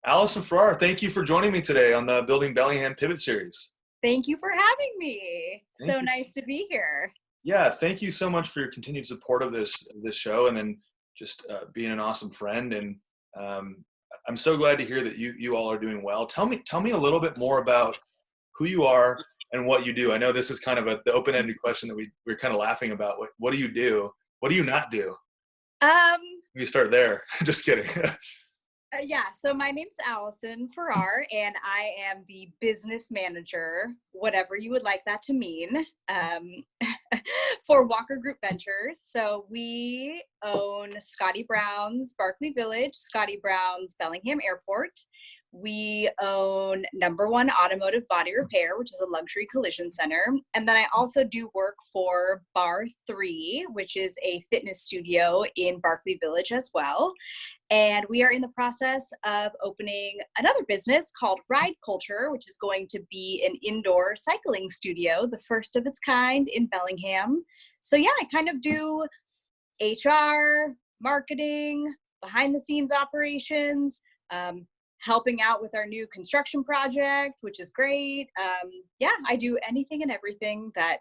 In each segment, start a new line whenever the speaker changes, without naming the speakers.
Allyson Farrar, thank you for joining me today on the Building Bellingham Pivot Series.
Thank you for having me.
Thank
So
you.
nice to be here.
Yeah, thank you so much for your continued support of this show, and then just being an awesome friend. And um, I'm so glad to hear that you all are doing well. Tell me a little bit more about who you are and what you do. I know this is kind of the open-ended question that we're kind of laughing about. What do you do? What do you not do?
Um,
You start there. Just kidding.
yeah, so my name's Allyson Farrar, and I am the business manager, whatever you would like that to mean, for Walker Group Ventures. So we own Scottie Browns, Barkley Village, Scottie Browns, Bellingham Airport. We own Number One Automotive Body Repair, which is a luxury collision center. And then I also do work for Bar 3, which is a fitness studio in Barkley Village as well. And we are in the process of opening another business called Ride Culture, which is going to be an indoor cycling studio, the first of its kind in Bellingham. So yeah, I kind of do HR, marketing, behind the scenes operations, helping out with our new construction project, which is great. Yeah, I do anything and everything that,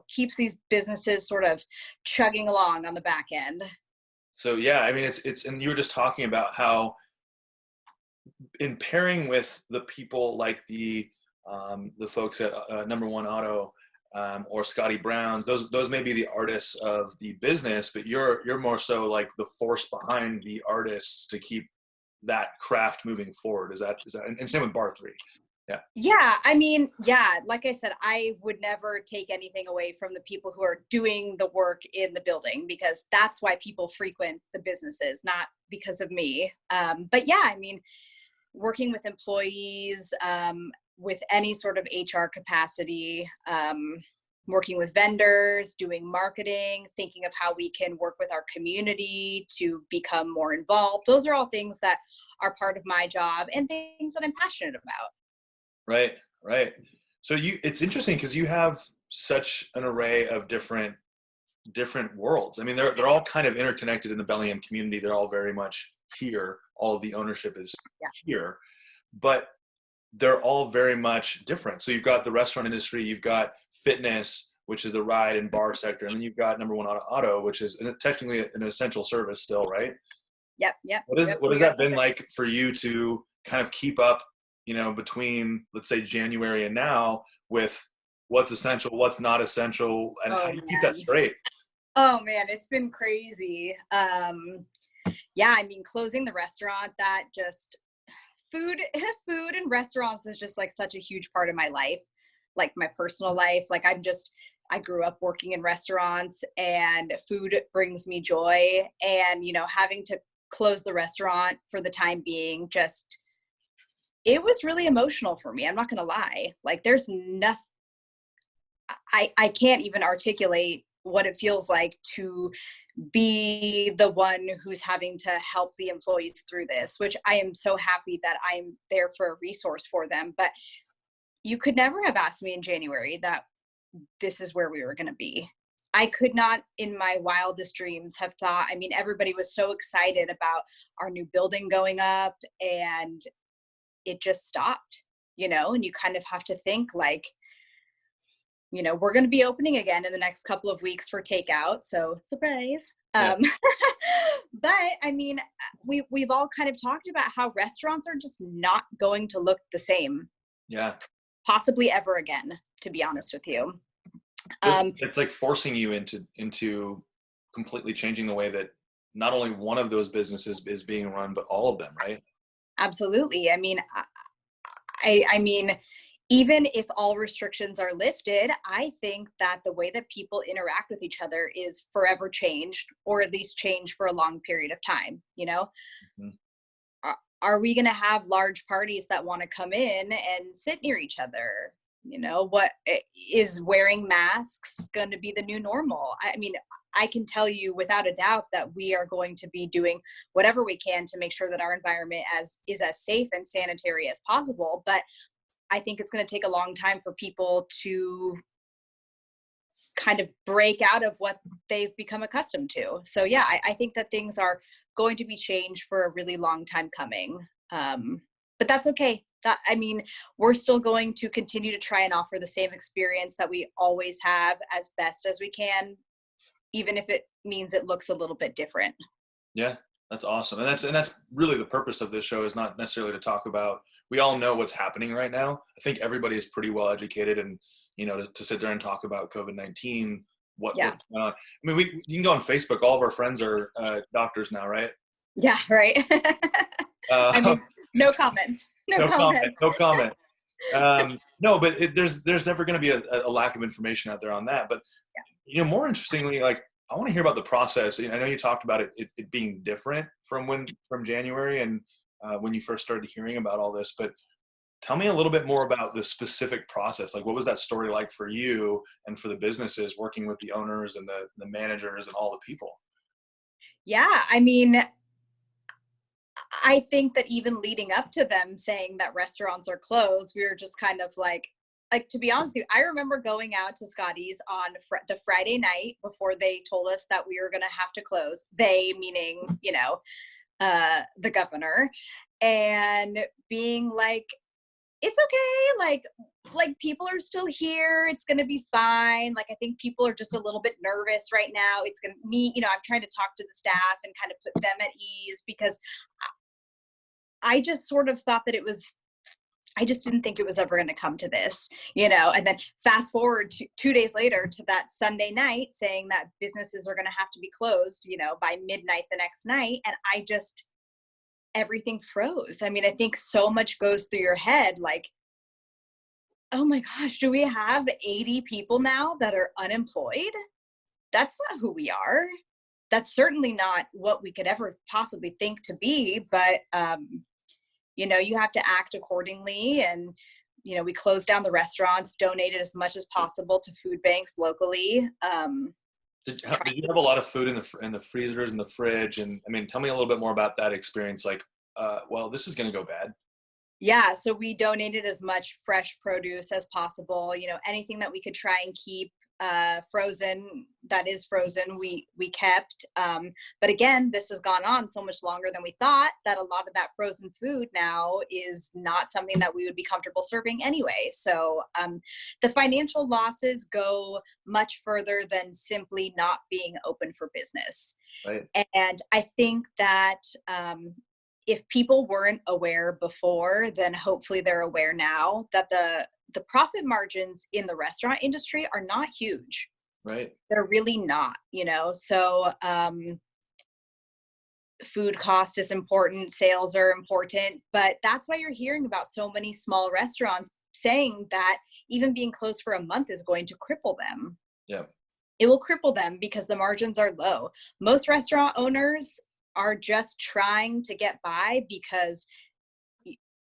keeps these businesses sort of chugging along on the back end.
So yeah, I mean, it's, and you were just talking about how in pairing with the people like the folks at Number One Auto or Scottie Browns, those may be the artists of the business, but you're more so like the force behind the artists to keep that craft moving forward. Is that and same with Bar 3. Yeah.
Yeah, I mean, yeah, like I said, I would never take anything away from the people who are doing the work in the building, because that's why people frequent the businesses, not because of me. But yeah, I mean, working with employees, with any sort of HR capacity, working with vendors, doing marketing, thinking of how we can work with our community to become more involved. Those are all things that are part of my job and things that I'm passionate about.
Right. So it's interesting because you have such an array of different worlds. I mean, they're all kind of interconnected in the Bellingham community. They're all very much here. All of the ownership is here, but they're all very much different. So you've got the restaurant industry, you've got fitness, which is the ride and bar sector, and then you've got Number One Auto, which is technically an essential service still, right?
Yep.
What has that been like for you to kind of keep up, between, let's say, January and now, with what's essential, what's not essential, and how do you keep that straight?
Oh man, it's been crazy. Yeah, I mean, closing the restaurant, that just food and restaurants is just like such a huge part of my life, like my personal life. Like I grew up working in restaurants, and food brings me joy. And, having to close the restaurant for the time being, it was really emotional for me. I'm not going to lie. Like there's nothing, I can't even articulate what it feels like to be the one who's having to help the employees through this, which I am so happy that I'm there for a resource for them. But you could never have asked me in January that this is where we were going to be. I could not in my wildest dreams have thought. I mean, everybody was so excited about our new building going up, and it just stopped, and you kind of have to think like, we're going to be opening again in the next couple of weeks for takeout. So surprise.
Yeah.
But I mean, we've all kind of talked about how restaurants are just not going to look the same.
Yeah.
Possibly ever again, to be honest with you.
It's like forcing you into completely changing the way that not only one of those businesses is being run, but all of them, right?
Absolutely. I mean, I mean, even if all restrictions are lifted, I think that the way that people interact with each other is forever changed, or at least changed for a long period of time.
Mm-hmm.
Are we going to have large parties that want to come in and sit near each other? What is wearing masks going to be the new normal? I mean, I can tell you without a doubt that we are going to be doing whatever we can to make sure that our environment is as safe and sanitary as possible. But I think it's going to take a long time for people to kind of break out of what they've become accustomed to. So yeah, I think that things are going to be changed for a really long time coming. But that's okay. I mean, we're still going to continue to try and offer the same experience that we always have as best as we can, even if it means it looks a little bit different.
Yeah, that's awesome. And that's really the purpose of this show, is not necessarily to talk about, we all know what's happening right now. I think everybody is pretty well educated, and, to sit there and talk about COVID-19, what's
Yeah.
going on. I mean, you can go on Facebook. All of our friends are doctors now, right?
Yeah. Right. I mean, no comment. No comment.
No comment. No, but there's never going to be a lack of information out there on that. But, more interestingly, like, I want to hear about the process. I know you talked about it being different from January and when you first started hearing about all this, but tell me a little bit more about the specific process. Like, what was that story like for you and for the businesses, working with the owners and the managers and all the people?
Yeah. I mean, I think that even leading up to them saying that restaurants are closed, we were just kind of like, to be honest with you, I remember going out to Scottie's on the Friday night before they told us that we were going to have to close. They, meaning, the governor, and being like, it's okay. Like people are still here. It's going to be fine. Like, I think people are just a little bit nervous right now. It's going to I'm trying to talk to the staff and kind of put them at ease, because I just sort of thought that I just didn't think it was ever going to come to this, and then fast forward to 2 days later to that Sunday night saying that businesses are going to have to be closed, by midnight the next night. And everything froze. I mean, I think so much goes through your head, like, oh my gosh, do we have 80 people now that are unemployed? That's not who we are. That's certainly not what we could ever possibly think to be. But, you have to act accordingly. And, we closed down the restaurants, donated as much as possible to food banks locally.
Did you have a lot of food in the freezers and the fridge? And I mean, tell me a little bit more about that experience. Like, well, this is going to go bad.
Yeah. So we donated as much fresh produce as possible, anything that we could try and keep frozen, that is frozen, we kept. But again, this has gone on so much longer than we thought, that a lot of that frozen food now is not something that we would be comfortable serving anyway. So the financial losses go much further than simply not being open for business.
Right.
And I think that if people weren't aware before, then hopefully they're aware now that the profit margins in the restaurant industry are not huge.
Right.
They're really not, so food cost is important, sales are important, but that's why you're hearing about so many small restaurants saying that even being closed for a month is going to cripple them.
Yeah.
It will cripple them because the margins are low. Most restaurant owners are just trying to get by because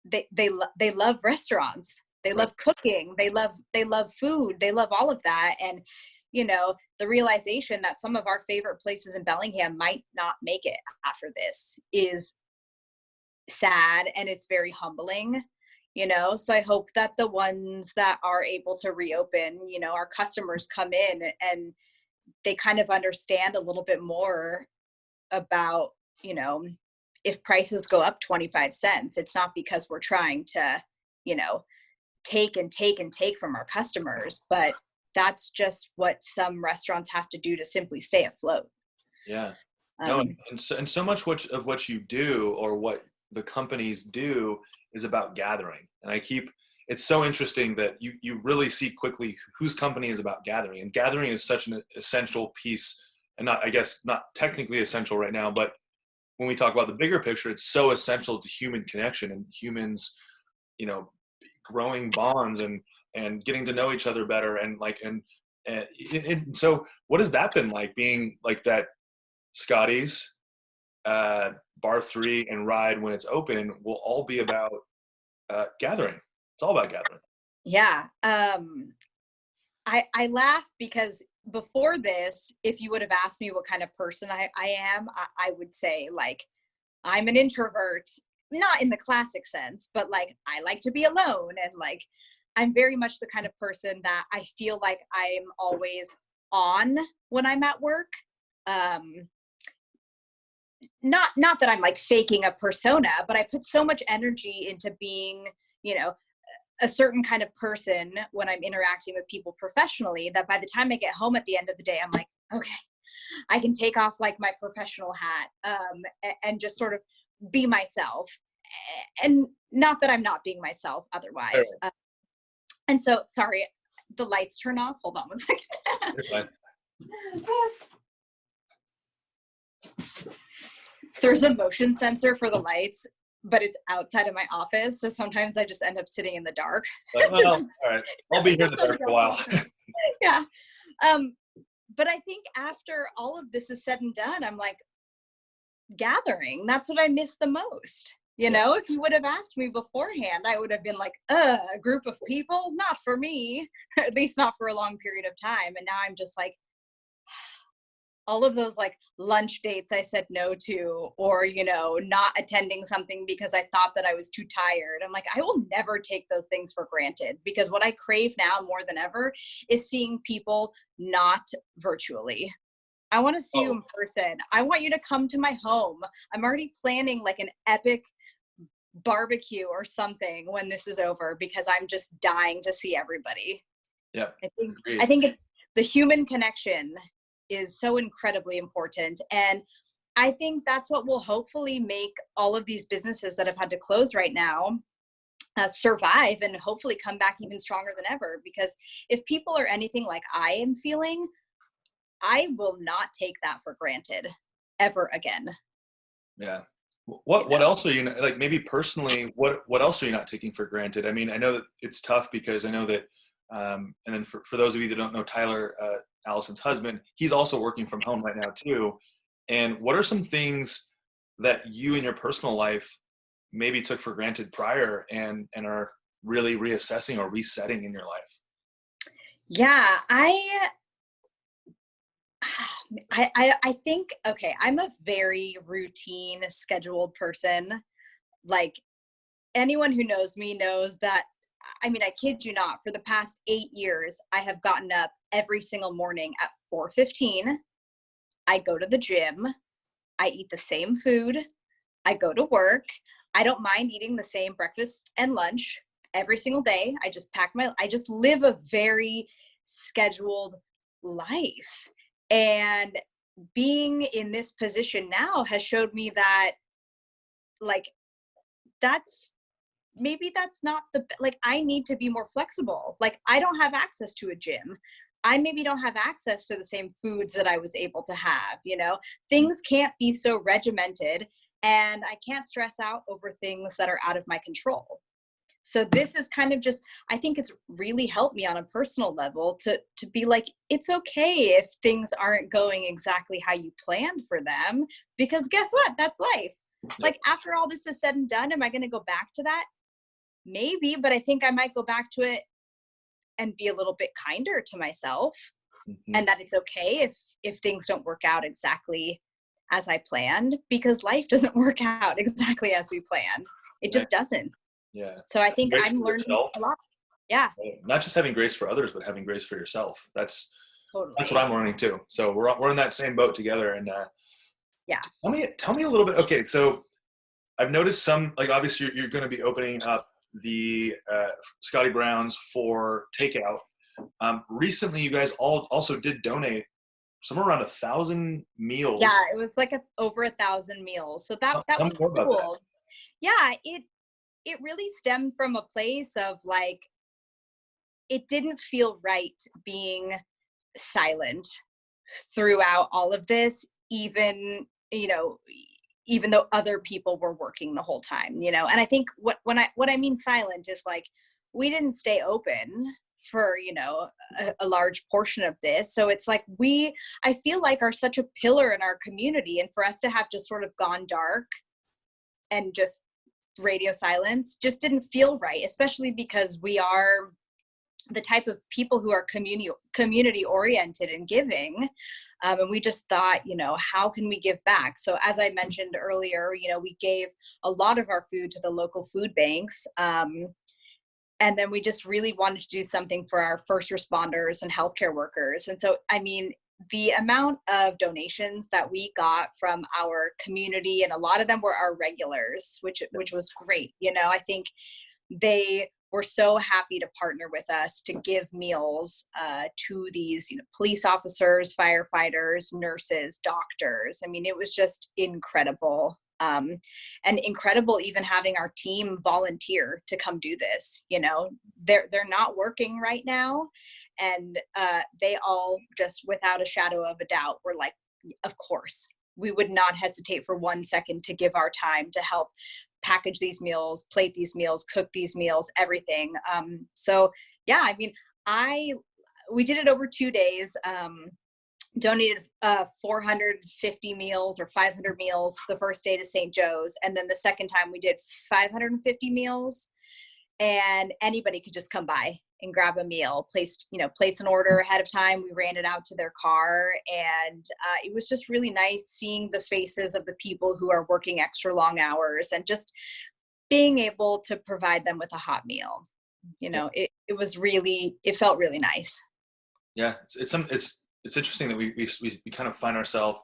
they love restaurants. They love cooking. They love food. They love all of that. And, the realization that some of our favorite places in Bellingham might not make it after this is sad. And it's very humbling, so I hope that the ones that are able to reopen, our customers come in and they kind of understand a little bit more about, if prices go up 25 cents, it's not because we're trying to, take and take and take from our customers, but that's just what some restaurants have to do to simply stay afloat.
Yeah. No, and so much of what you do, or what the companies do, is about gathering. And it's so interesting that you really see quickly whose company is about gathering. And gathering is such an essential piece, and not technically essential right now, but when we talk about the bigger picture, it's so essential to human connection and humans, growing bonds and getting to know each other better. And so what has that been like, being like that Scotty's, Bar 3 and Ride, when it's open, will all be about gathering. It's all about gathering.
Yeah. I laugh because before this, if you would have asked me what kind of person I am, I would say, like, I'm an introvert, not in the classic sense, but like, I like to be alone. And like, I'm very much the kind of person that I feel like I'm always on when I'm at work. not that I'm like faking a persona, but I put so much energy into being, a certain kind of person when I'm interacting with people professionally, that by the time I get home at the end of the day, I'm like, okay, I can take off like my professional hat, and just sort of be myself. And not that I'm not being myself otherwise. And so, sorry, the lights turn off. Hold on one second.
You're fine.
There's a motion sensor for the lights, but it's outside of my office. So sometimes I just end up sitting in the dark.
All right. I'll be here in the dark for a while.
Yeah. But I think after all of this is said and done, I'm like, gathering. That's what I miss the most. If you would have asked me beforehand, I would have been like, a group of people, not for me, at least not for a long period of time. And now I'm just like, all of those like lunch dates I said no to, or, not attending something because I thought that I was too tired. I'm like, I will never take those things for granted, because what I crave now more than ever is seeing people not virtually. I want to see you in person. I want you to come to my home. I'm already planning like an epic barbecue or something when this is over, because I'm just dying to see everybody.
Yeah.
I think the human connection is so incredibly important. And I think that's what will hopefully make all of these businesses that have had to close right now survive and hopefully come back even stronger than ever. Because if people are anything like I am feeling, I will not take that for granted ever again.
Yeah. What else are you, like, maybe personally, what else are you not taking for granted? I mean, I know that it's tough because I know that, and then for those of you that don't know Tyler, Allyson's husband, he's also working from home right now too. And what are some things that you in your personal life maybe took for granted prior and are really reassessing or resetting in your life?
Yeah, I think, okay, I'm a very routine, scheduled person. Like, anyone who knows me knows that, I mean, I kid you not, for the past 8 years, I have gotten up every single morning at 4:15. I go to the gym. I eat the same food. I go to work. I don't mind eating the same breakfast and lunch every single day. I just live a very scheduled life. And being in this position now has showed me that, like, maybe that's not like, I need to be more flexible. Like, I don't have access to a gym. I maybe don't have access to the same foods that I was able to have, things can't be so regimented, and I can't stress out over things that are out of my control. So this is kind of just, I think it's really helped me on a personal level to be like, it's okay if things aren't going exactly how you planned for them, because guess what? That's life. Like, after all this is said and done, am I going to go back to that? Maybe, but I think I might go back to it and be a little bit kinder to myself, and that it's okay if things don't work out exactly as I planned, because life doesn't work out exactly as we planned. It just doesn't.
Yeah.
So I think I'm learning a lot. Yeah.
Not just having grace for others, but having grace for yourself. That's what I'm learning too. So we're in that same boat together. And
yeah.
Tell me a little bit. Okay, so I've noticed some, like, obviously you're going to be opening up the Scottie Browns for takeout. Recently, you guys also did donate somewhere around 1,000 meals.
Yeah, it was like over 1,000 meals. So that was cool. That. Yeah, it really stemmed from a place of, like, it didn't feel right being silent throughout all of this, even though other people were working the whole time, and I think what I mean silent is, like, we didn't stay open for, a large portion of this. So it's like, I feel like are such a pillar in our community, and for us to have just sort of gone dark and just radio silence just didn't feel right, especially because we are the type of people who are community oriented and giving. And we just thought, how can we give back? So as I mentioned earlier, we gave a lot of our food to the local food banks. And then we just really wanted to do something for our first responders and healthcare workers. And so, I mean, the amount of donations that we got from our community, and a lot of them were our regulars, which was great. I think they were so happy to partner with us to give meals to these police officers, firefighters, nurses, doctors. I mean, it was just incredible. And incredible even having our team volunteer to come do this. They're not working right now, and they all just, without a shadow of a doubt, were like, of course, we would not hesitate for 1 second to give our time to help package these meals, plate these meals, cook these meals, everything. So yeah, I mean, we did it over 2 days. Donated 450 meals or 500 meals the first day to St. Joe's. And then the second time we did 550 meals, and anybody could just come by and grab a meal, place an order ahead of time. We ran it out to their car, and it was just really nice seeing the faces of the people who are working extra long hours and just being able to provide them with a hot meal. It felt really nice.
Yeah. It's interesting that we kind of find ourselves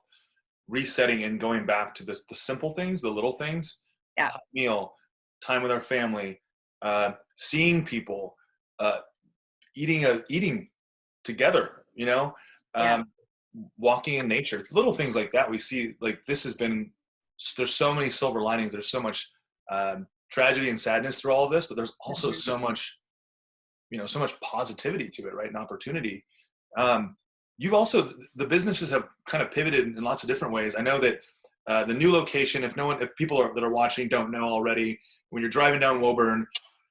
resetting and going back to the simple things, the little things.
Yeah.
Hot meal, time with our family, seeing people, eating together, walking in nature, little things like that. We see, like, there's so many silver linings. There's so much tragedy and sadness through all of this, but there's also so much positivity to it, right? And opportunity. You've also, the businesses have kind of pivoted in lots of different ways. I know that the new location, if people that are watching don't know already, when you're driving down Woburn,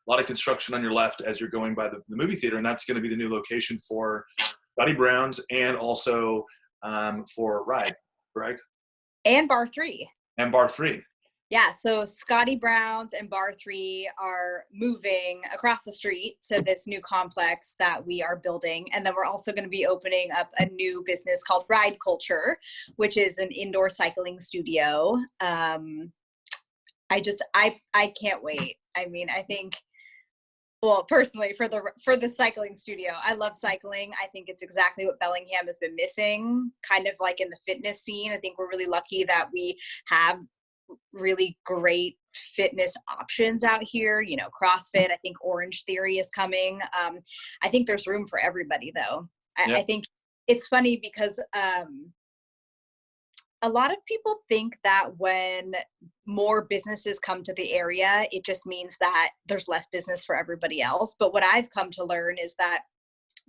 a lot of construction on your left as you're going by the movie theater, and that's going to be the new location for Scottie Browns and also for Ride, correct?
And Bar 3.
And Bar 3.
Yeah, so Scottie Browns and Bar 3 are moving across the street to this new complex that we are building. And then we're also going to be opening up a new business called Ride Culture, which is an indoor cycling studio. I can't wait. I mean, I think, well, personally, for the cycling studio, I love cycling. I think it's exactly what Bellingham has been missing, kind of like in the fitness scene. I think we're really lucky that we have really great fitness options out here. CrossFit, I think Orange Theory is coming. I think there's room for everybody, though. I think it's funny because a lot of people think that when more businesses come to the area, it just means that there's less business for everybody else. But what I've come to learn is that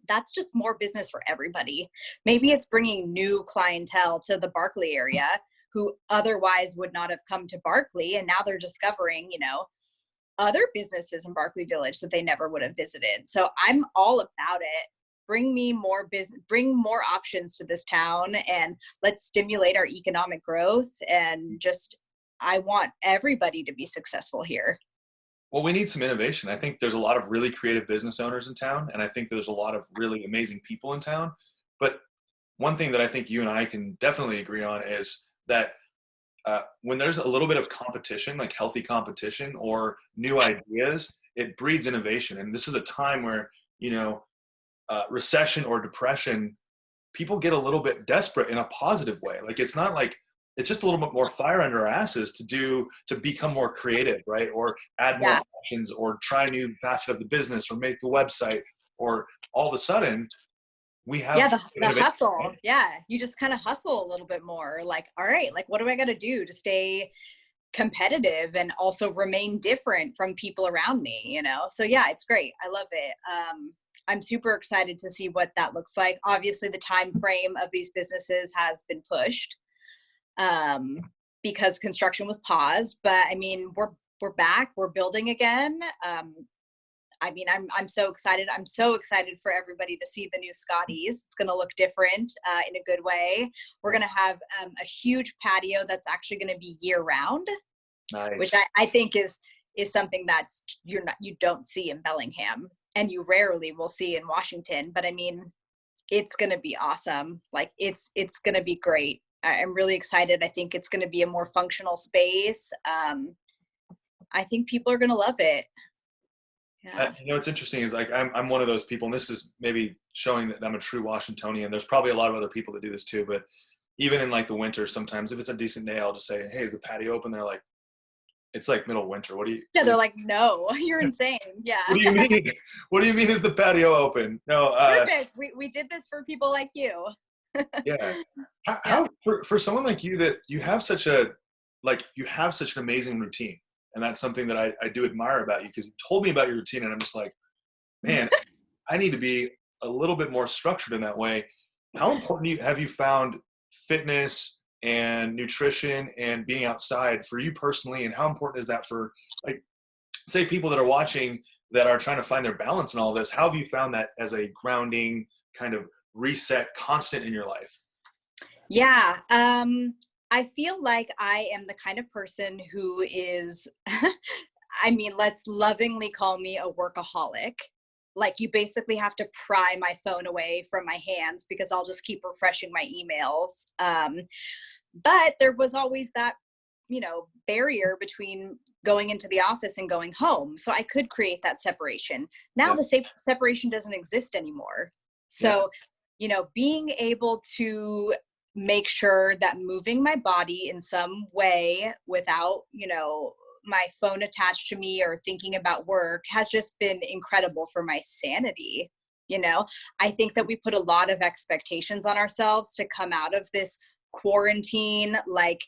that's just more business for everybody. Maybe it's bringing new clientele to the Barkley area who otherwise would not have come to Barkley. And now they're discovering, other businesses in Barkley Village that they never would have visited. So I'm all about it. Bring me more business, bring more options to this town, and let's stimulate our economic growth. And I want everybody to be successful here.
Well, we need some innovation. I think there's a lot of really creative business owners in town, and I think there's a lot of really amazing people in town. But one thing that I think you and I can definitely agree on is that when there's a little bit of competition, like healthy competition or new ideas, it breeds innovation. And this is a time where, recession or depression, people get a little bit desperate in a positive way. Like, it's not like, it's just a little bit more fire under our asses to become more creative, right? Or add more options, or try a new facet of the business, or make the website, or all of a sudden we have
the hustle. Right? Yeah, you just kind of hustle a little bit more. Like, all right, like, what do I got to do to stay competitive and also remain different from people around me? So yeah, it's great. I love it. I'm super excited to see what that looks like. Obviously, the time frame of these businesses has been pushed because construction was paused. But I mean, we're back. We're building again. I mean, I'm so excited. I'm so excited for everybody to see the new Scotties. It's going to look different in a good way. We're going to have a huge patio that's actually going to be year round,
nice.
Which I think is something that's you don't see in Bellingham, and you rarely will see in Washington. But I mean, it's going to be awesome. Like, it's going to be great. I'm really excited. I think it's going to be a more functional space. I think people are going to love it. Yeah.
What's interesting is like I'm one of those people, and this is maybe showing that I'm a true Washingtonian. There's probably a lot of other people that do this too, but even in like the winter, sometimes if it's a decent day, I'll just say, "Hey, is the patio open?" They're like, "It's like middle of winter. What do you?"
Yeah, they're like, no, you're insane. Yeah.
What do you mean? What do you mean is the patio open? No.
Perfect. We did this for people like you.
Yeah.
Yeah.
How for someone like you that you have such a you have such an amazing routine, and that's something that I do admire about you because you told me about your routine, and I'm just like, man, I need to be a little bit more structured in that way. How important have you found fitness and nutrition and being outside for you personally, and how important is that for like say people that are watching that are trying to find their balance in all this? How have you found that as a grounding kind of reset constant in your life?
Yeah. I feel like I am the kind of person who is, I mean, let's lovingly call me a workaholic. Like you basically have to pry my phone away from my hands because I'll just keep refreshing my emails. But there was always that, barrier between going into the office and going home. So I could create that separation. Now
Yeah.
the separation doesn't exist anymore. So, being able to make sure that moving my body in some way without, my phone attached to me or thinking about work has just been incredible for my sanity. I think that we put a lot of expectations on ourselves to come out of this quarantine like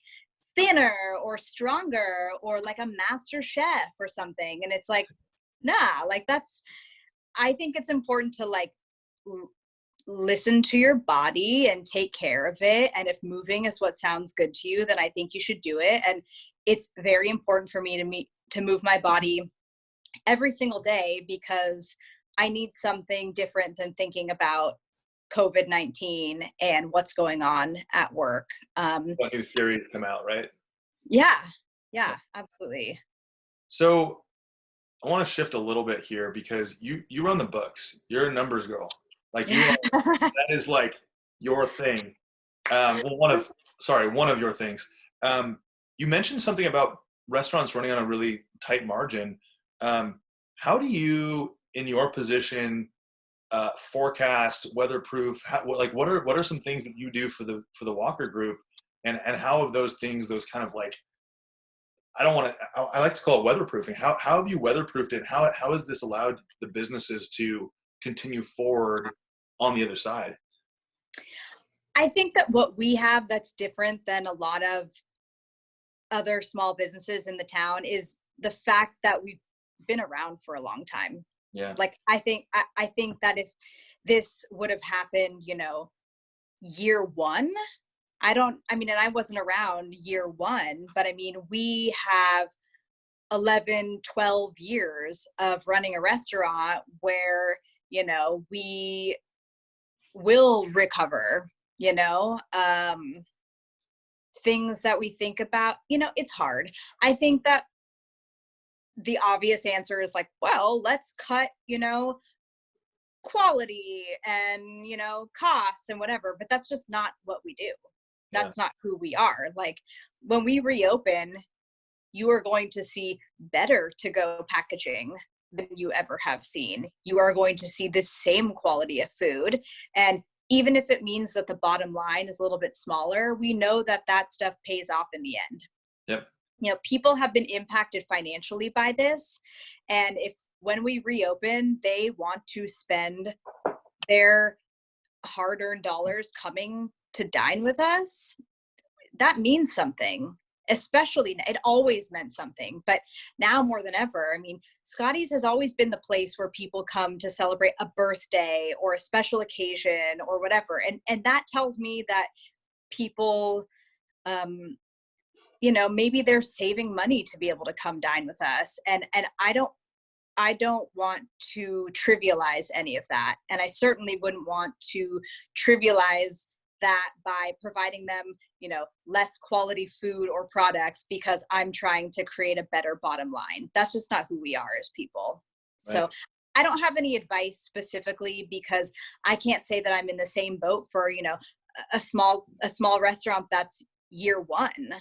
thinner or stronger or like a master chef or something. And it's like, nah, like I think it's important to like listen to your body and take care of it. And if moving is what sounds good to you, then I think you should do it. And it's very important for me to move my body every single day because I need something different than thinking about COVID-19 and what's going on at work.
What new theories come out, right?
Yeah, absolutely.
So I want to shift a little bit here because you run the books. You're a numbers girl. Like that is like your thing. Well, one of your things. You mentioned something about restaurants running on a really tight margin. How do you, in your position, forecast, weatherproof? What are some things that you do for the Walker Group, and how have those things, those kind of like, I like to call it weatherproofing. How have you weatherproofed it? How has this allowed the businesses to continue forward on the other side?
I think that what we have that's different than a lot of other small businesses in the town is the fact that we've been around for a long time.
Yeah.
Like I think that if this would have happened, year one, and I wasn't around year one, but I mean, we have 11, 12 years of running a restaurant where, we will recover, things that we think about, it's hard. I think that the obvious answer is like, well, let's cut, quality and, costs and whatever, but that's just not what we do. That's not who we are. Like when we reopen, you are going to see better to go packaging than you ever have seen. You are going to see the same quality of food. And even if it means that the bottom line is a little bit smaller, we know that that stuff pays off in the end.
Yep.
People have been impacted financially by this. And when we reopen, they want to spend their hard-earned dollars coming to dine with us, that means something. Especially, it always meant something, but now more than ever, I mean, Scottie's has always been the place where people come to celebrate a birthday or a special occasion or whatever. And that tells me that people, maybe they're saving money to be able to come dine with us. And I don't want to trivialize any of that. And I certainly wouldn't want to trivialize that by providing them, less quality food or products because I'm trying to create a better bottom line. That's just not who we are as people. Right. So I don't have any advice specifically because I can't say that I'm in the same boat for, a small restaurant that's year one.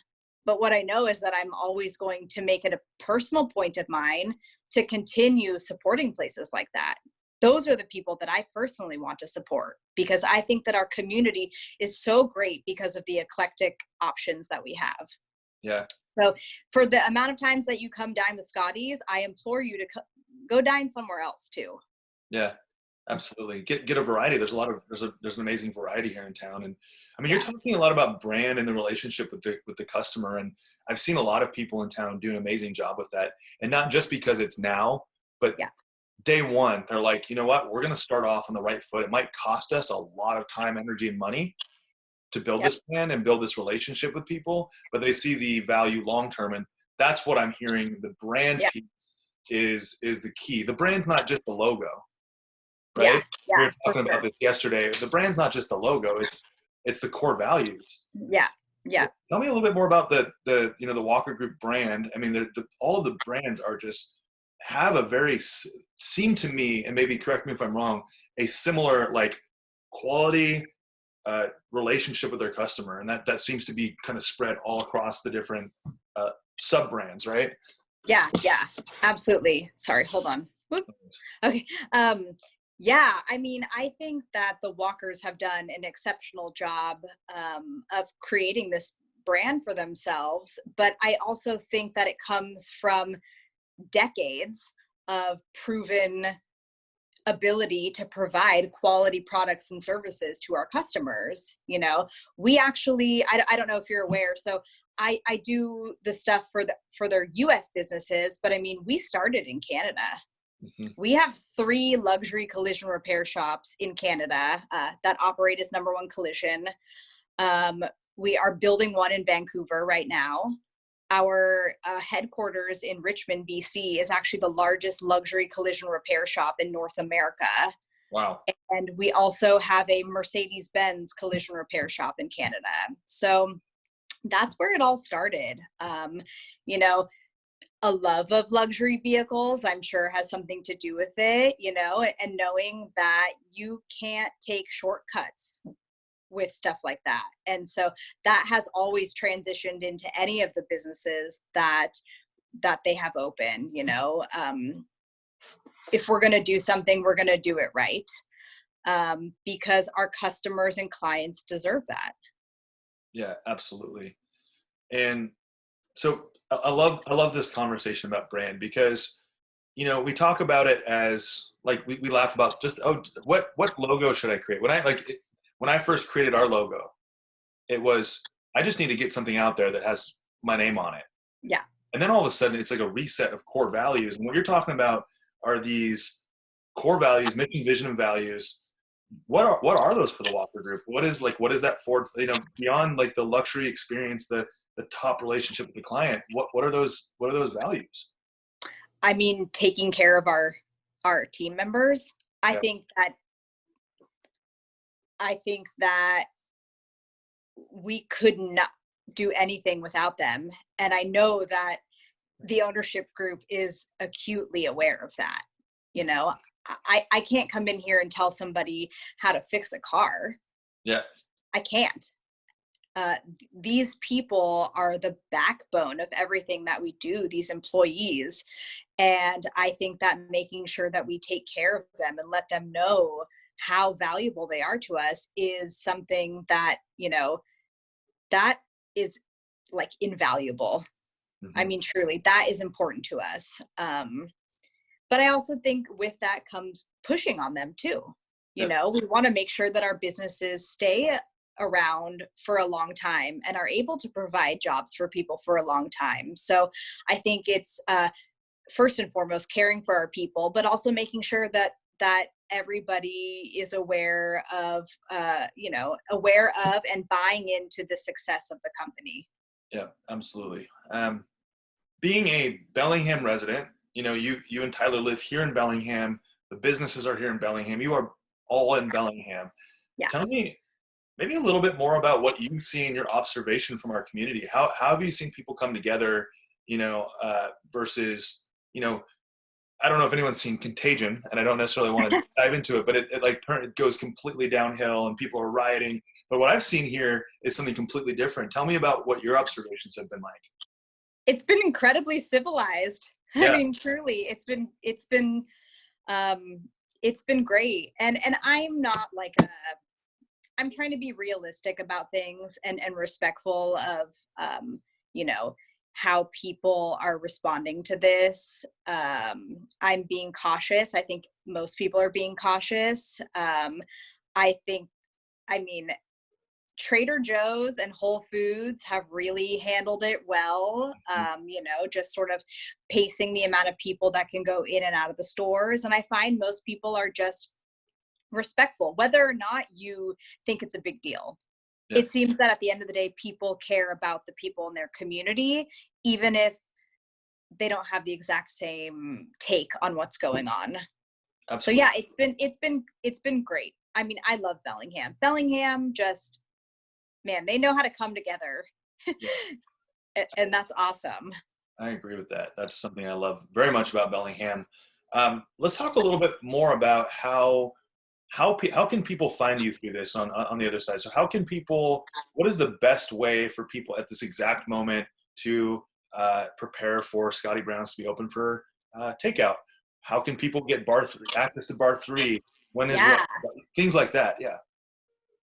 But what I know is that I'm always going to make it a personal point of mine to continue supporting places like that. Those are the people that I personally want to support, because I think that our community is so great because of the eclectic options that we have.
Yeah.
So for the amount of times that you come dine with Scotties, I implore you to go dine somewhere else too.
Yeah, absolutely. Get a variety. There's an amazing variety here in town. And I mean, you're talking a lot about brand and the relationship with the customer. And I've seen a lot of people in town do an amazing job with that. And not just because it's now, but day one, they're like, you know what, we're going to start off on the right foot. It might cost us a lot of time, energy, and money to build this brand and build this relationship with people, but they see the value long term. And that's what I'm hearing. The brand piece is the key. The brand's not just the logo, right? We were talking about this yesterday. The brand's not just the logo, it's the core values.
Yeah.
Tell me a little bit more about the Walker Group brand. I mean, all of the brands are just have a very, seem to me, and maybe correct me if I'm wrong, a similar like quality relationship with their customer, and that seems to be kind of spread all across the different sub brands, right?
Yeah, absolutely. Sorry, hold on. Whoop. Okay. Yeah, I mean, I think that the Walkers have done an exceptional job of creating this brand for themselves, but I also think that it comes from decades of proven ability to provide quality products and services to our customers. You know, we actually, I don't know if you're aware, so I do the stuff for their US businesses, but I mean, we started in Canada. Mm-hmm. We have 3 luxury collision repair shops in Canada that operate as Number One Collision. We are building one in Vancouver right now. Our headquarters in Richmond, BC is actually the largest luxury collision repair shop in North America.
Wow.
And we also have a Mercedes-Benz collision repair shop in Canada. So that's where it all started. You know, a love of luxury vehicles, I'm sure, has something to do with it, you know, and knowing that you can't take shortcuts with stuff like that. And so that has always transitioned into any of the businesses that they have open. You know, if we're going to do something, we're going to do it right, because our customers and clients deserve that.
Yeah, absolutely. And so I love this conversation about brand, because, you know, we talk about it as like, we laugh about just, what logo should I create? When I first created our logo, it was, I just need to get something out there that has my name on it.
Yeah.
And then all of a sudden it's like a reset of core values. And what you're talking about are these core values, mission, vision, and values. What are those for the Walker Group? What is that for, you know, beyond like the luxury experience, the top relationship with the client? What are those values?
I mean, taking care of our team members. I think that we could not do anything without them. And I know that the ownership group is acutely aware of that. You know, I can't come in here and tell somebody how to fix a car.
Yeah.
I can't. These people are the backbone of everything that we do, these employees. And I think that making sure that we take care of them and let them know how valuable they are to us is something that, you know, that is like invaluable. Mm-hmm. I mean, truly, that is important to us. But I also think with that comes pushing on them too. You know, we want to make sure that our businesses stay around for a long time and are able to provide jobs for people for a long time. So I think it's first and foremost caring for our people, but also making sure that everybody is aware of and buying into the success of the company.
Yeah, absolutely. Being a Bellingham resident, you know, you and Tyler live here in Bellingham. The businesses are here in Bellingham. You are all in Bellingham. Yeah. Tell me maybe a little bit more about what you see in your observation from our community. How have you seen people come together, you know, versus, you know, I don't know if anyone's seen Contagion, and I don't necessarily want to dive into it, but it goes completely downhill and people are rioting. But what I've seen here is something completely different. Tell me about what your observations have been like.
It's been incredibly civilized. I
Yeah.
mean, truly, it's been great. And I'm not like I'm trying to be realistic about things and respectful of, you know, how people are responding to this. I'm being cautious. I think most people are being cautious. I think, I mean, Trader Joe's and Whole Foods have really handled it well, you know, just sort of pacing the amount of people that can go in and out of the stores. And I find most people are just respectful, whether or not you think it's a big deal.
Yeah.
It seems that at the end of the day, people care about the people in their community, even if they don't have the exact same take on what's going on.
Absolutely.
So yeah, it's been great. I mean, I love Bellingham. Bellingham just, man, they know how to come together. And that's awesome.
I agree with that. That's something I love very much about Bellingham. Let's talk a little bit more about how can people find you through this on the other side? So what is the best way for people at this exact moment to prepare for Scottie Browns to be open for takeout? How can people get access to bar 3? When is what? Things like that. Yeah.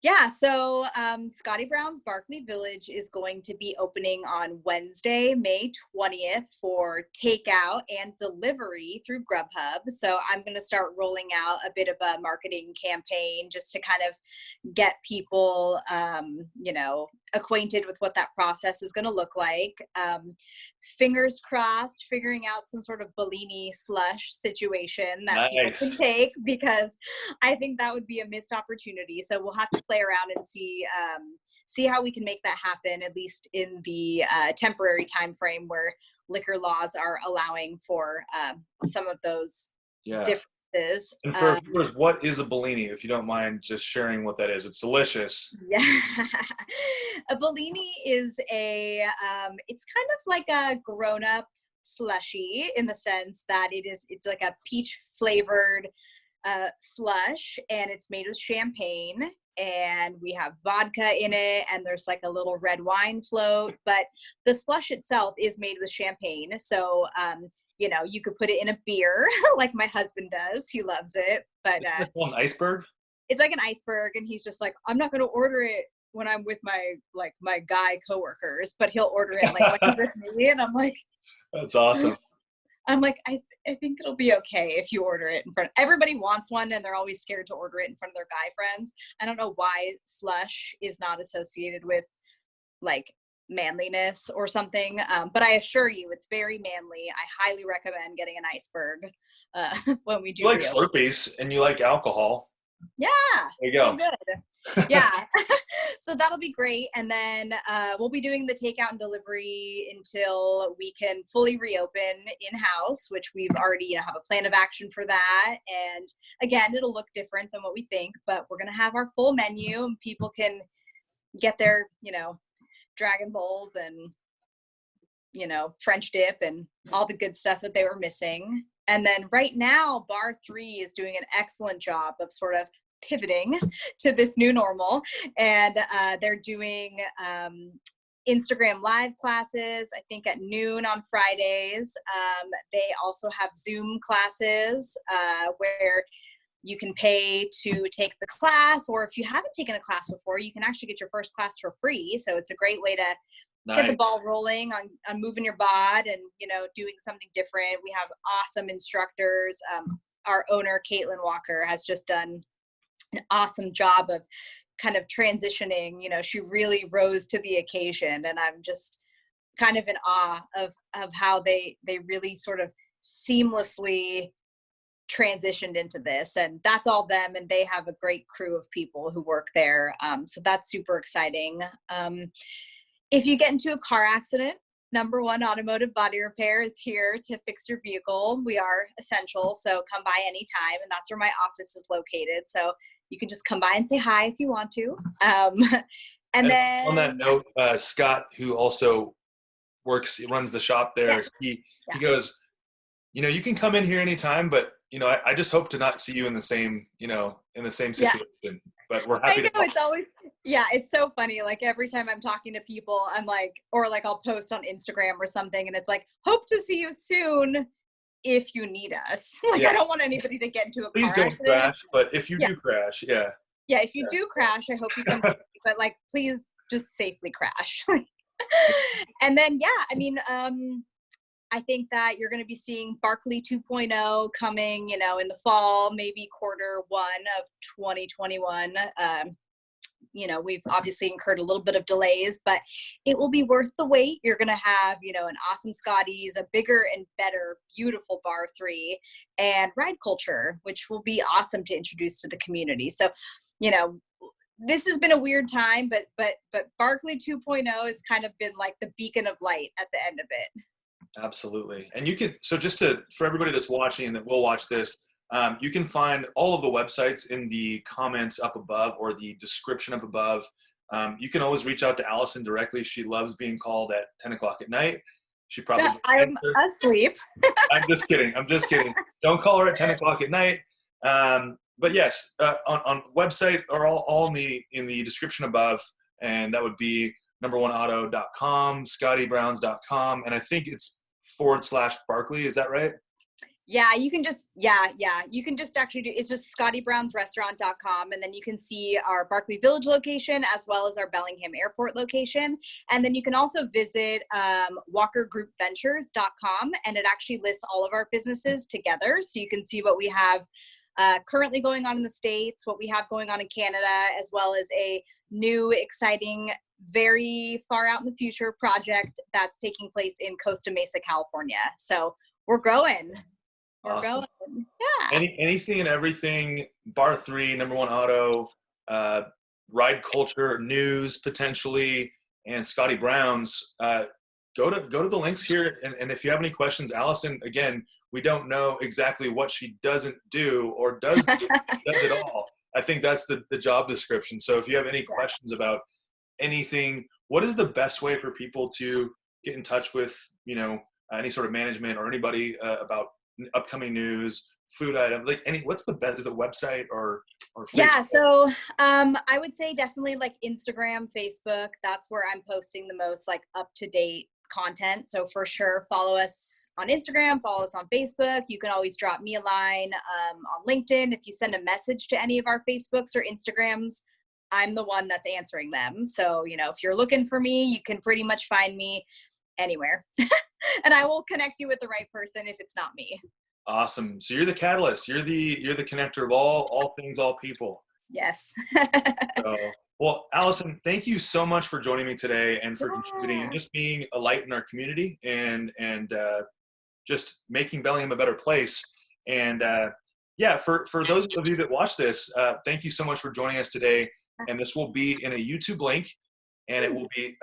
Yeah, so Scottie Brown's Barkley Village is going to be opening on Wednesday, May 20th for takeout and delivery through Grubhub. So I'm going to start rolling out a bit of a marketing campaign just to kind of get people, you know, acquainted with what that process is going to look like. Fingers crossed, figuring out some sort of Bellini slush situation that people can take, because I think that would be a missed opportunity. So we'll have to play around and see how we can make that happen, at least in the temporary time frame where liquor laws are allowing for some of those differences.
And for viewers, what is a Bellini, if you don't mind just sharing what that is? It's delicious.
Yeah. A Bellini is it's kind of like a grown-up slushy, in the sense that it's like a peach flavored slush, and it's made with champagne, and we have vodka in it, and there's like a little red wine float, but the slush itself is made with champagne. So you know, you could put it in a beer like my husband does. He loves it. But
it's an iceberg?
It's like an iceberg, and he's just like, I'm not going to order it when I'm with my guy coworkers, but he'll order it like when he's with me, and I'm like,
that's awesome.
I'm like, I think it'll be okay if you order it in front. Everybody wants one, and they're always scared to order it in front of their guy friends. I don't know why slush is not associated with like manliness or something, but I assure you, it's very manly. I highly recommend getting an iceberg when we do.
You like Slurpees and you like alcohol.
Yeah.
There you go.
So good. Yeah. So that'll be great. And then we'll be doing the takeout and delivery until we can fully reopen in-house, which we've already have a plan of action for that. And again, it'll look different than what we think, but we're going to have our full menu, and people can get their, Dragon Bowls and, French dip and all the good stuff that they were missing. And then right now, Bar 3 is doing an excellent job of sort of pivoting to this new normal. And they're doing Instagram live classes, I think at noon on Fridays. They also have Zoom classes where you can pay to take the class, or if you haven't taken a class before, you can actually get your first class for free. So it's a great way to get the ball rolling on moving your bod and, doing something different. We have awesome instructors. Our owner, Caitlin Walker, has just done an awesome job of kind of transitioning. She really rose to the occasion, and I'm just kind of in awe of how they really sort of seamlessly transitioned into this. And that's all them, and they have a great crew of people who work there. So that's super exciting. If you get into a car accident, Number One Automotive Body Repair is here to fix your vehicle. We are essential, so come by anytime, and that's where my office is located. So you can just come by and say hi if you want to. And then
on that note, Scott, who also runs the shop there,
yes.
he goes, you can come in here anytime, but I just hope to not see you in the same, situation. But we're
I
happy
know
to talk.
it's always, yeah, it's so funny. Like every time I'm talking to people, I'm like, or like I'll post on Instagram or something and it's like, hope to see you soon if you need us. Like
Yeah.
I don't want anybody to get into a
Please
car
don't
accident.
crash, but if you
Yeah.
do crash, yeah.
Yeah, if you do crash, I hope you come see me, but like please just safely crash. And then I mean, I think that you're going to be seeing Barkley 2.0 coming, in the fall, maybe quarter one of 2021. We've obviously incurred a little bit of delays, but it will be worth the wait. You're going to have, an awesome Scotties, a bigger and better, beautiful Bar 3, and ride culture, which will be awesome to introduce to the community. So, this has been a weird time, but Barkley 2.0 has kind of been like the beacon of light at the end of it.
Absolutely. And for everybody that's watching and that will watch this, you can find all of the websites in the comments up above or the description up above. You can always reach out to Allyson directly. She loves being called at 10 o'clock at night. She probably
I'm asleep.
I'm just kidding. Don't call her at 10 o'clock at night. But yes, on website are all in the description above, and that would be number1auto.com, ScottieBrowns.com, and I think it's /Barkley. Is that right?
Yeah, you can just, you can just actually it's just ScottieBrownsRestaurant.com, and then you can see our Barkley Village location as well as our Bellingham Airport location. And then you can also visit WalkerGroupVentures.com, and it actually lists all of our businesses together. So you can see what we have currently going on in the States, what we have going on in Canada, as well as a new, exciting, very far out in the future project that's taking place in Costa Mesa, California. So we're growing. We're
Awesome.
going. Yeah.
Anything and everything, Bar 3, Number One Auto, ride culture, news potentially, and Scottie Browns. Go to the links here, and if you have any questions, Allyson, again, we don't know exactly what she doesn't do or does it all. I think that's the job description. So if you have any questions about anything, what is the best way for people to get in touch with, any sort of management or anybody about upcoming news, food items, like what's the best? Is it website or Facebook?
Yeah, so I would say definitely like Instagram, Facebook. That's where I'm posting the most like up-to-date content. So for sure, follow us on Instagram, follow us on Facebook. You can always drop me a line on LinkedIn. If you send a message to any of our Facebooks or Instagrams, I'm the one that's answering them. So, if you're looking for me, you can pretty much find me anywhere. And I will connect you with the right person if it's not me.
Awesome. So you're the catalyst. You're the connector of all things, all people.
Yes.
Well, Allyson, thank you so much for joining me today and for contributing and just being a light in our community and just making Bellingham a better place. And for those of you that watch this, thank you so much for joining us today. And this will be in a YouTube link, and it will be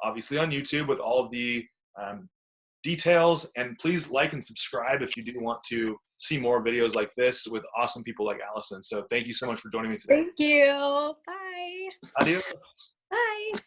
obviously on YouTube with all of the details. And please like and subscribe if you do want to see more videos like this with awesome people like Allyson. So thank you so much for joining me today.
Thank you. Bye.
Adios.
Bye.